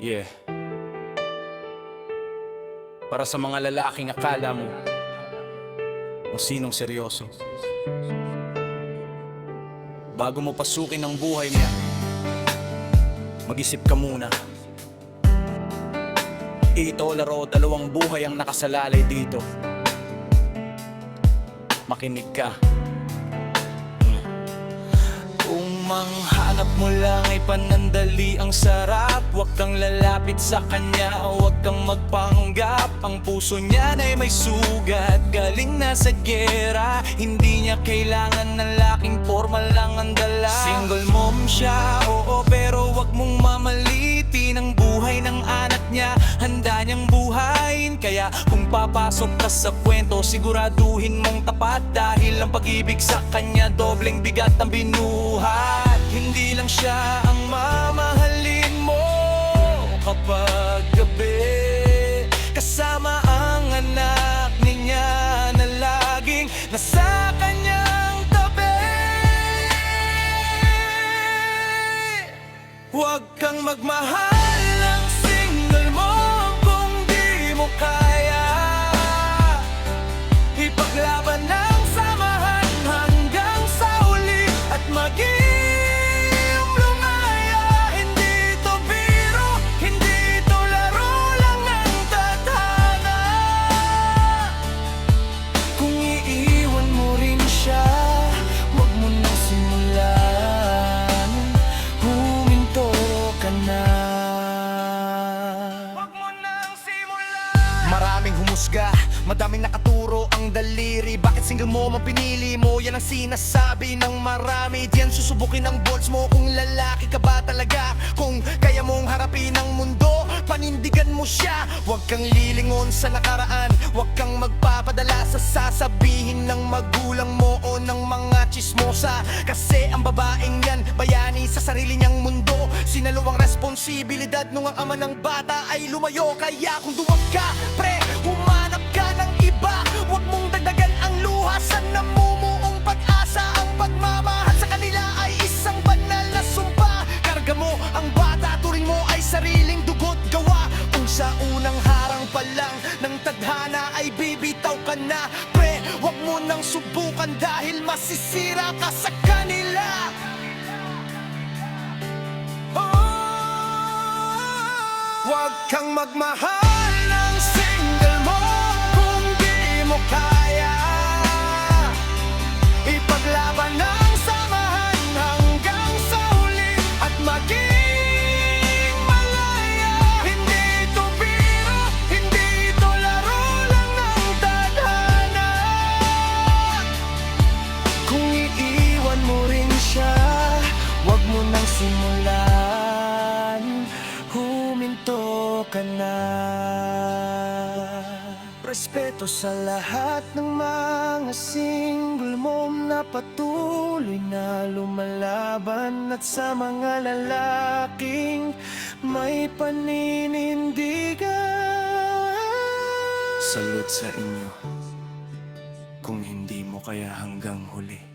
Yeah. Para sa mga lalaking akala mo kung sinong seryoso, bago mo pasukin ang buhay mo, mag-isip ka muna. Ito laro, dalawang buhay ang nakasalalay dito. Makinig ka. Kung manghanap mo lang ay panandali ang sarap, huwag kang lalapit sa kanya, huwag kang magpanggap. Ang puso niya ay may sugat, galing na sa gera. Hindi niya kailangan ng laking forma lang ang dala. Single mom siya, oo, pero huwag mong mamalitin ang buhay ng anak niya. Handa niyang buhayin, kaya kung papasok ka sa kwento, siguraduhin mong tapat. Dahil ang pag-ibig sa kanya, dobleng bigat ang binuhat. Hindi lang siya ang mamahalin mo kapag gabi, kasama ang anak niya na laging nasa kanyang tabi. Huwag kang magmahal ng single mo kung di mo kaya. Ipaglaban ang samahan hanggang sa uli at maging lumaya. Hindi to biro, hindi to laro lang ng tadhana. Kung iiwan mo rin siya, huwag mo nang simulan, huminto ka na. Huwag mo nang simulan. Maraming humusga, madaming nakaturo ang daliri. Bakit single mo ang pinili mo? Yan ang sinasabi ng marami. Diyan susubukin ang balls mo kung lalaki ka ba talaga. Kung kaya mong harapin ang mundo, panindigan mo siya. Huwag kang lilingon sa nakaraan, huwag kang magpapadala sa sasabihin ng magulang mo o ng mga chismosa. Kasi ang babaeng yan, bayani sa sarili niyang mundo. Sinalo ang responsibilidad nung ang ama ng bata ay lumayo. Kaya kung duwag ka, pre, humanap ka ng iba. Huwag mong dagdagan ang luha sa namumuong pag-asa. Ang pagmamahal sa kanila ay isang banal na sumpa. Karga mo ang bata, turing mo ay sariling dugo't gawa. Kung sa unang harang pa lang ng tadhana ay bibitaw ka na, pre, huwag mo nang subukan dahil masisira ka sa kanila. Huwag kang magmahal ng single mo kung di mo kaya. Ipaglaban ang samahan hanggang sa huli at maging malaya. Hindi to biro, hindi to laro lang ng tadhana. Kung iiwan mo rin siya, huwag mo nang simulan, huminto ka na. Respeto sa lahat ng mga single mom na patuloy na lumalaban, at sa mga lalaking may paninindigan. Salute sa inyo kung hindi mo kaya hanggang huli.